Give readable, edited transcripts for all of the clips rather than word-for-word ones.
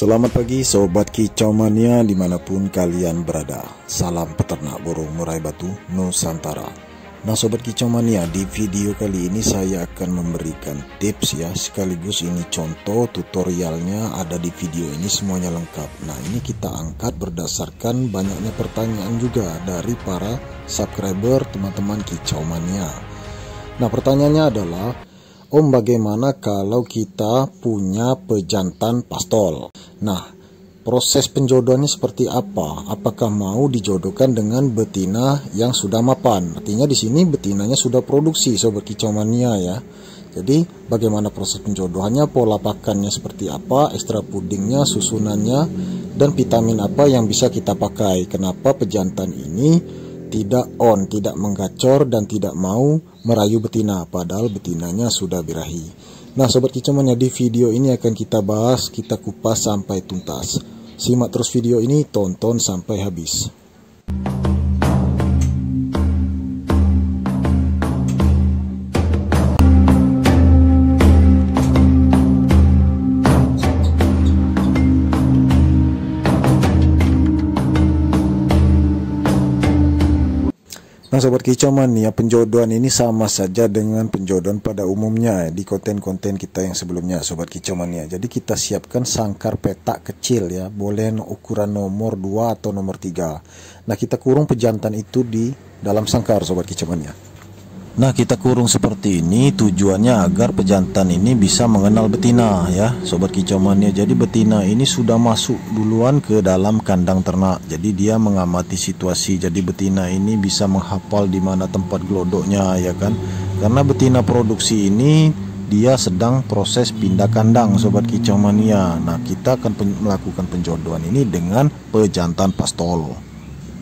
Selamat pagi Sobat Kicau Mania dimanapun kalian berada. Salam peternak burung murai batu Nusantara. Nah Sobat Kicau Mania, di video kali ini saya akan memberikan tips ya, sekaligus ini contoh tutorialnya ada di video ini, semuanya lengkap. Nah ini kita angkat berdasarkan banyaknya pertanyaan juga dari para subscriber teman-teman Kicau Mania. Nah pertanyaannya adalah, Om, bagaimana kalau kita punya pejantan pastol? Nah, proses penjodohannya seperti apa? Apakah mau dijodohkan dengan betina yang sudah mapan? Artinya di sini betinanya sudah produksi, Sobat Kicau Mania ya. Jadi, bagaimana proses penjodohannya, pola pakannya seperti apa, ekstra pudingnya, susunannya, dan vitamin apa yang bisa kita pakai? Kenapa pejantan ini tidak tidak menggacor dan tidak mau merayu betina, padahal betinanya sudah birahi. Nah Sobat Kicau Mania, di video ini akan kita bahas, kita kupas sampai tuntas. Simak terus video ini, tonton sampai habis. Nah Sobat Kicau Mania, penjodohan ini sama saja dengan penjodohan pada umumnya di konten-konten kita yang sebelumnya Sobat Kicau Mania. Jadi kita siapkan sangkar petak kecil ya, boleh ukuran nomor 2 atau nomor 3. Nah kita kurung pejantan itu di dalam sangkar Sobat Kicau Mania. Nah kita kurung seperti ini tujuannya agar pejantan ini bisa mengenal betina ya Sobat Kicau Mania. Jadi betina ini sudah masuk duluan ke dalam kandang ternak. Jadi dia mengamati situasi. Jadi betina ini bisa menghafal di mana tempat gelodoknya ya kan. Karena betina produksi ini dia sedang proses pindah kandang Sobat Kicau Mania. Nah kita akan melakukan penjodohan ini dengan pejantan pastol.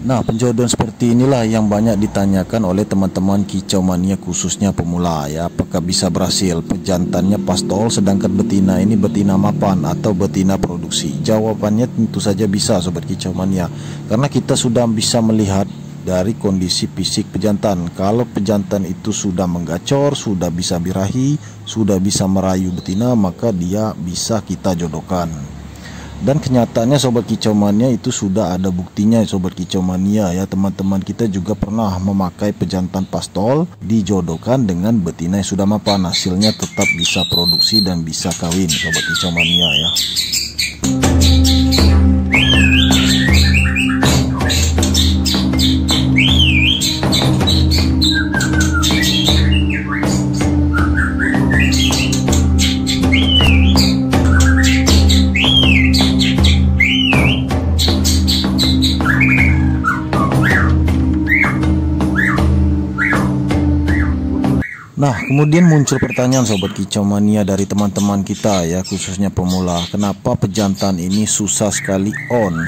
Nah penjodohan seperti inilah yang banyak ditanyakan oleh teman-teman Kicau Mania, khususnya pemula ya. Apakah bisa berhasil pejantannya pastol sedangkan betina ini betina mapan atau betina produksi? Jawabannya tentu saja bisa Sobat Kicau Mania, karena kita sudah bisa melihat dari kondisi fisik pejantan. Kalau pejantan itu sudah menggacor, sudah bisa birahi, sudah bisa merayu betina, maka dia bisa kita jodohkan. Dan kenyataannya Sobat Kicau Mania itu sudah ada buktinya Sobat Kicau Mania ya. Teman-teman kita juga pernah memakai pejantan pastol dijodohkan dengan betina yang sudah mapan, hasilnya tetap bisa produksi dan bisa kawin Sobat Kicau Mania ya. Nah kemudian muncul pertanyaan Sobat Kicau Mania dari teman-teman kita ya, khususnya pemula. Kenapa pejantan ini susah sekali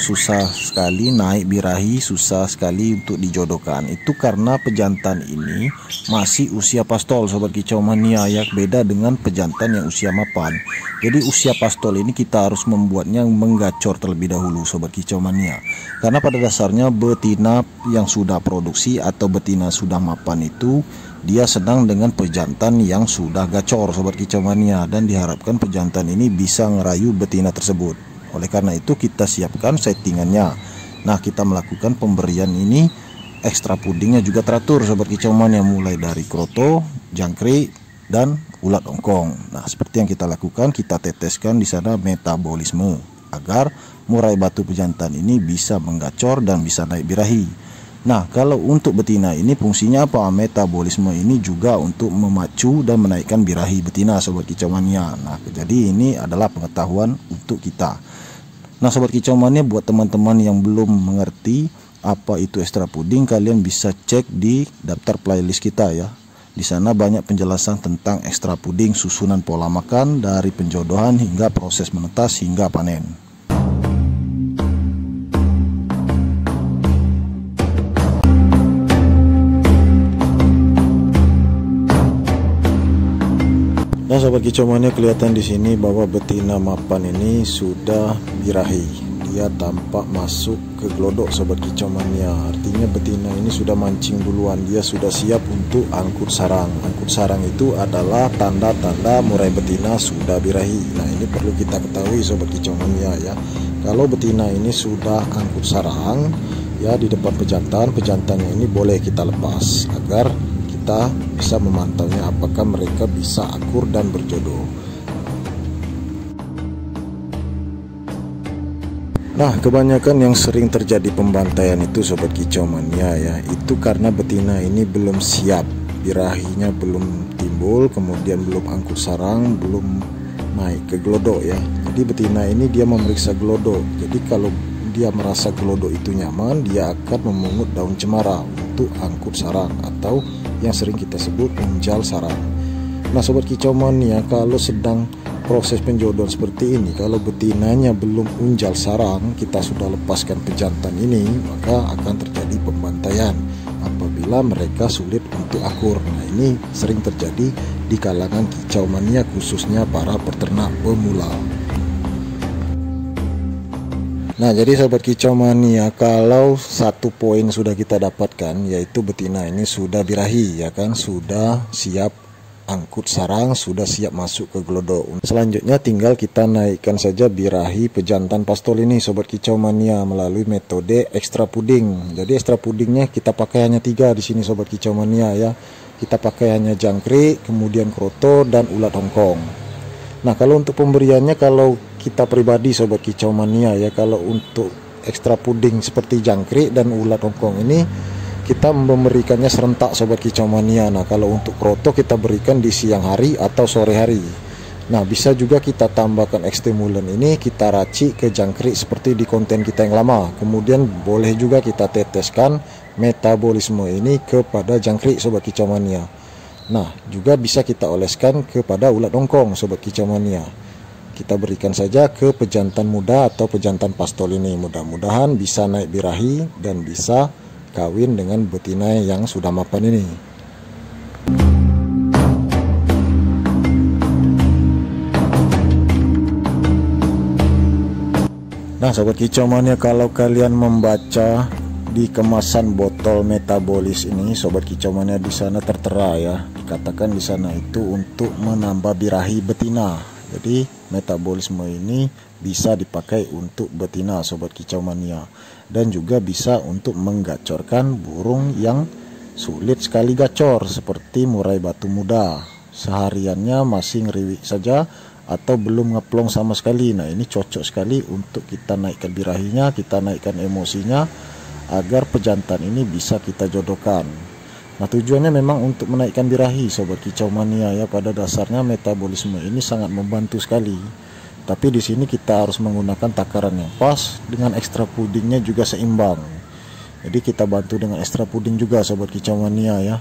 susah sekali naik birahi, susah sekali untuk dijodohkan? Itu karena pejantan ini masih usia pastol Sobat Kicau Mania ya, beda dengan pejantan yang usia mapan. Jadi usia pastol ini kita harus membuatnya menggacor terlebih dahulu Sobat Kicau Mania. Karena pada dasarnya betina yang sudah produksi atau betina sudah mapan itu dia sedang dengan pejantan yang sudah gacor Sobat Kicau Mania, dan diharapkan pejantan ini bisa ngerayu betina tersebut. Oleh karena itu kita siapkan settingannya. Nah kita melakukan pemberian ini, ekstra pudingnya juga teratur Sobat Kicau Mania, mulai dari kroto, jangkrik, dan ulat ongkong. Nah seperti yang kita lakukan, kita teteskan di sana metabolisme agar murai batu pejantan ini bisa menggacor dan bisa naik birahi. Nah kalau untuk betina ini fungsinya apa? Metabolisme ini juga untuk memacu dan menaikkan birahi betina Sobat Kicau Mania. Nah jadi ini adalah pengetahuan untuk kita. Nah Sobat Kicau Mania, buat teman-teman yang belum mengerti apa itu ekstra puding, kalian bisa cek di daftar playlist kita ya. Di sana banyak penjelasan tentang ekstra puding, susunan pola makan dari penjodohan hingga proses menetas hingga panen. Nah Sobat Kicau Mania, kelihatan di sini bahwa betina mapan ini sudah birahi. dia tampak masuk ke glodok sobat kicau mania. Artinya betina ini sudah mancing duluan, dia sudah siap untuk angkut sarang. Angkut sarang itu adalah tanda-tanda murai betina sudah birahi. Nah, ini perlu kita ketahui sobat kicau mania ya. Kalau betina ini sudah angkut sarang ya di depan pejantannya ini boleh kita lepas agar kita bisa memantaunya apakah mereka bisa akur dan berjodoh. Nah, kebanyakan yang sering terjadi pembantaian itu sobat kicau mania ya, itu karena betina ini belum siap, birahinya belum timbul, kemudian belum angkut sarang, belum naik ke glodok ya. Jadi betina ini dia memeriksa glodok. Jadi kalau dia merasa glodok itu nyaman, dia akan memungut daun cemara untuk angkut sarang atau yang sering kita sebut unjal sarang. Nah, sobat kicau mania, kalau sedang proses penjodohan seperti ini, kalau betinanya belum unjal sarang, kita sudah lepaskan pejantan ini, maka akan terjadi pembantaian apabila mereka sulit untuk akur. Nah, ini sering terjadi di kalangan kicau mania, khususnya para peternak pemula. Nah, jadi sobat kicau mania, kalau satu poin sudah kita dapatkan, yaitu betina ini sudah birahi ya kan, sudah siap angkut sarang, sudah siap masuk ke glodok. Selanjutnya tinggal kita naikkan saja birahi pejantan pastol ini sobat kicau mania melalui metode ekstra puding. Jadi ekstra pudingnya kita pakai hanya 3 di sini sobat kicau mania ya. Kita pakai hanya jangkrik, kemudian kroto dan ulat hongkong. Nah, kalau untuk pemberiannya, kalau kita pribadi sobat kicau mania ya, kalau untuk ekstra puding seperti jangkrik dan ulat hongkong ini kita memberikannya serentak sobat kicau mania. Nah, kalau untuk kroto kita berikan di siang hari atau sore hari. Nah, bisa juga kita tambahkan ekstimulan ini, kita racik ke jangkrik seperti di konten kita yang lama. Kemudian boleh juga kita teteskan metabolisme ini kepada jangkrik sobat kicau mania. Nah, juga bisa kita oleskan kepada ulat hongkong sobat kicau mania. Kita berikan saja ke pejantan muda atau pejantan pastol ini. Mudah-mudahan bisa naik birahi dan bisa kawin dengan betina yang sudah mapan ini. Nah, sobat kicau mania, kalau kalian membaca di kemasan botol metabolis ini, sobat kicau mania, di sana tertera ya, dikatakan di sana itu untuk menambah birahi betina. Jadi metabolisme ini bisa dipakai untuk betina sobat kicau mania, dan juga bisa untuk menggacorkan burung yang sulit sekali gacor seperti murai batu muda, sehariannya masih ngeriwik saja atau belum ngeplong sama sekali. Nah, ini cocok sekali untuk kita naikkan birahinya, kita naikkan emosinya agar pejantan ini bisa kita jodohkan. Nah, tujuannya memang untuk menaikkan birahi sobat kicau mania ya. Pada dasarnya metabolisme ini sangat membantu sekali. Tapi di sini kita harus menggunakan takaran yang pas, dengan ekstra pudingnya juga seimbang. Jadi kita bantu dengan ekstra puding juga sobat kicau mania ya.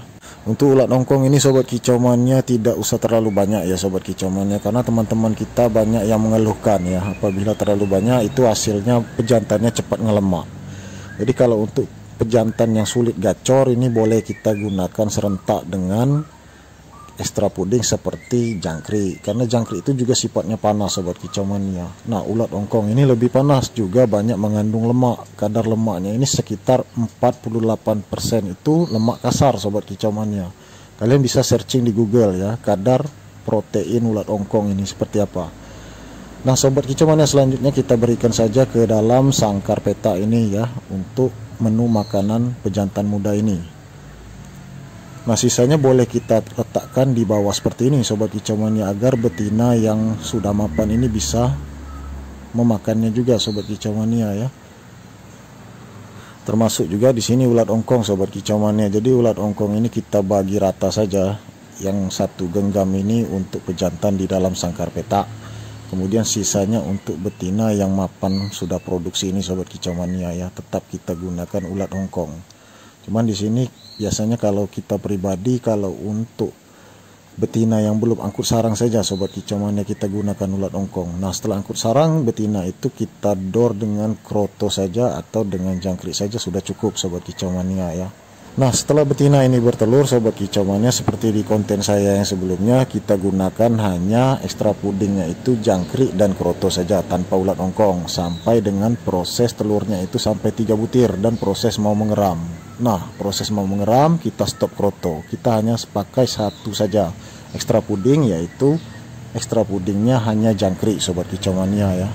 Untuk ulat hongkong ini sobat kicau mania tidak usah terlalu banyak ya sobat kicau mania, karena teman-teman kita banyak yang mengeluhkan ya, apabila terlalu banyak itu hasilnya pejantannya cepat ngelemak. Jadi kalau untuk pejantan yang sulit gacor ini boleh kita gunakan serentak dengan ekstra puding seperti jangkrik, karena jangkrik itu juga sifatnya panas sobat kicau mania. Nah, ulat hongkong ini lebih panas, juga banyak mengandung lemak. Kadar lemaknya ini sekitar 48% itu lemak kasar sobat kicau mania. Kalian bisa searching di Google ya, kadar protein ulat hongkong ini seperti apa. Nah, sobat kicau mania, selanjutnya kita berikan saja ke dalam sangkar peta ini ya, untuk menu makanan pejantan muda ini. Nah, sisanya boleh kita letakkan di bawah seperti ini sobat kicau mania, agar betina yang sudah mapan ini bisa memakannya juga sobat kicau mania ya. Termasuk juga di sini ulat hongkong sobat kicau mania. Jadi ulat hongkong ini kita bagi rata saja, yang satu genggam ini untuk pejantan di dalam sangkar peta. Kemudian sisanya untuk betina yang mapan sudah produksi ini sobat kicau mania ya, tetap kita gunakan ulat hongkong. Cuman di sini biasanya kalau kita pribadi, kalau untuk betina yang belum angkut sarang saja sobat kicau mania kita gunakan ulat hongkong. Nah, setelah angkut sarang betina itu kita dor dengan kroto saja atau dengan jangkrik saja sudah cukup sobat kicau mania ya. Nah, setelah betina ini bertelur, sobat kicau mania, seperti di konten saya yang sebelumnya, kita gunakan hanya ekstra puding, yaitu jangkrik dan kroto saja tanpa ulat ongkong, sampai dengan proses telurnya itu sampai 3 butir dan proses mau mengeram. Nah, proses mau mengeram kita stop kroto, kita hanya pakai satu saja ekstra puding, yaitu ekstra pudingnya hanya jangkrik, sobat kicau mania ya.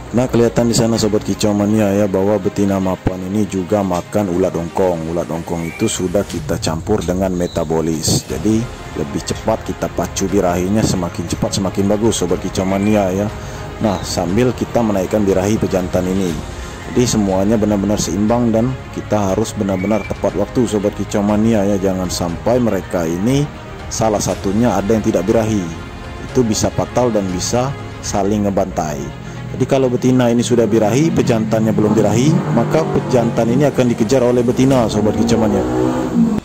Nah, kelihatan di sana sobat kicau mania ya, bahwa betina mapan ini juga makan ulat ongkong. Ulat ongkong itu sudah kita campur dengan metabolis, jadi lebih cepat kita pacu birahinya, semakin cepat semakin bagus sobat kicau mania ya. Nah, sambil kita menaikkan birahi pejantan ini, jadi semuanya benar-benar seimbang dan kita harus benar-benar tepat waktu sobat kicau mania ya. Jangan sampai mereka ini salah satunya ada yang tidak birahi, itu bisa fatal dan bisa saling ngebantai. Jadi kalau betina ini sudah birahi, pejantannya belum birahi, maka pejantan ini akan dikejar oleh betina sobat kicau mania.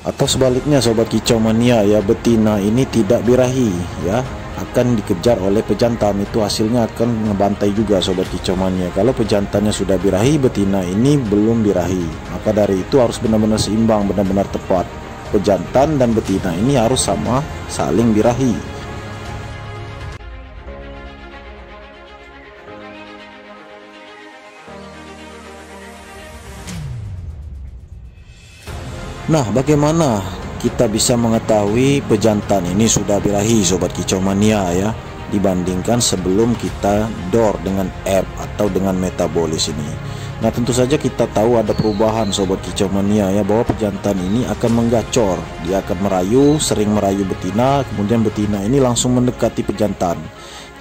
Atau sebaliknya sobat kicau mania ya, betina ini tidak birahi ya, akan dikejar oleh pejantan, itu hasilnya akan ngebantai juga sobat kicau mania. Kalau pejantannya sudah birahi, betina ini belum birahi, maka dari itu harus benar-benar seimbang, benar-benar tepat. Pejantan dan betina ini harus sama, saling birahi. Nah, bagaimana kita bisa mengetahui pejantan ini sudah birahi sobat kicau mania ya, dibandingkan sebelum kita door dengan app atau dengan metabolis ini? Nah, tentu saja kita tahu ada perubahan sobat kicau mania ya, bahwa pejantan ini akan menggacor, dia akan merayu, sering merayu betina, kemudian betina ini langsung mendekati pejantan.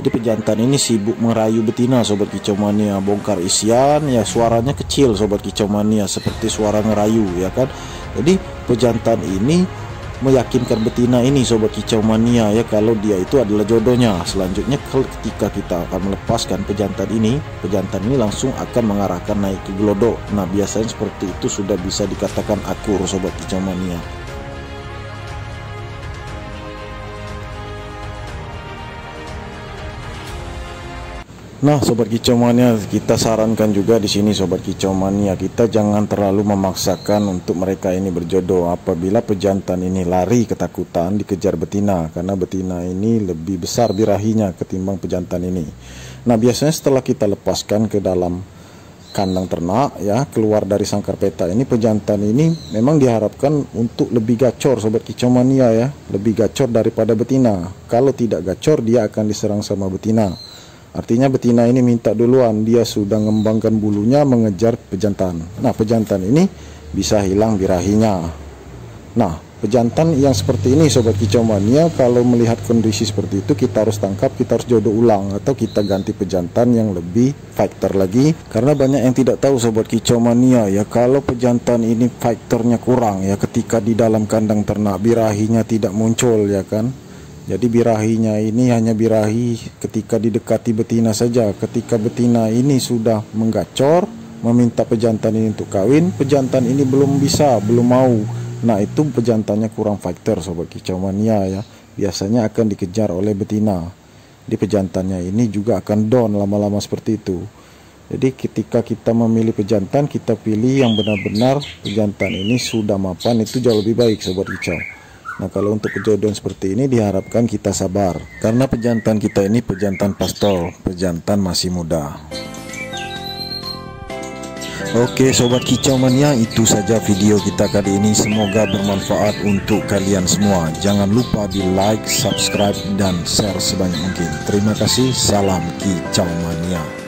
Jadi pejantan ini sibuk merayu betina sobat kicau mania, bongkar isian ya, suaranya kecil sobat kicau mania, seperti suara ngerayu ya kan. Jadi pejantan ini meyakinkan betina ini sobat kicau mania ya, kalau dia itu adalah jodohnya. Selanjutnya ketika kita akan melepaskan pejantan ini langsung akan mengarahkan naik ke gelodok. Nah, biasanya seperti itu sudah bisa dikatakan akur sobat kicau mania. Nah, sobat kicau mania, kita sarankan juga di sini sobat kicau mania, kita jangan terlalu memaksakan untuk mereka ini berjodoh apabila pejantan ini lari ketakutan dikejar betina, karena betina ini lebih besar birahinya ketimbang pejantan ini. Nah, biasanya setelah kita lepaskan ke dalam kandang ternak ya, keluar dari sangkar peta ini, pejantan ini memang diharapkan untuk lebih gacor sobat kicau mania ya, lebih gacor daripada betina. Kalau tidak gacor, dia akan diserang sama betina. Artinya betina ini minta duluan, dia sudah ngembangkan bulunya mengejar pejantan. Nah, pejantan ini bisa hilang birahinya. Nah, pejantan yang seperti ini sobat kicau mania, kalau melihat kondisi seperti itu, kita harus tangkap, kita harus jodoh ulang, atau kita ganti pejantan yang lebih fighter lagi. Karena banyak yang tidak tahu sobat kicau mania ya, kalau pejantan ini fighternya kurang ya, ketika di dalam kandang ternak birahinya tidak muncul ya kan. Jadi birahinya ini hanya birahi ketika didekati betina saja. Ketika betina ini sudah menggacor, meminta pejantan ini untuk kawin, pejantan ini belum bisa, belum mau. Nah, itu pejantannya kurang fighter sobat kicau mania ya, biasanya akan dikejar oleh betina. Di pejantannya ini juga akan down lama-lama seperti itu. Jadi ketika kita memilih pejantan, kita pilih yang benar-benar pejantan ini sudah mapan, itu jauh lebih baik sobat kicau. Nah, kalau untuk kejodohan seperti ini diharapkan kita sabar, karena pejantan kita ini pejantan pastol, pejantan masih muda. Oke sobat kicau mania, itu saja video kita kali ini, semoga bermanfaat untuk kalian semua. Jangan lupa di like, subscribe, dan share sebanyak mungkin. Terima kasih, salam kicau mania.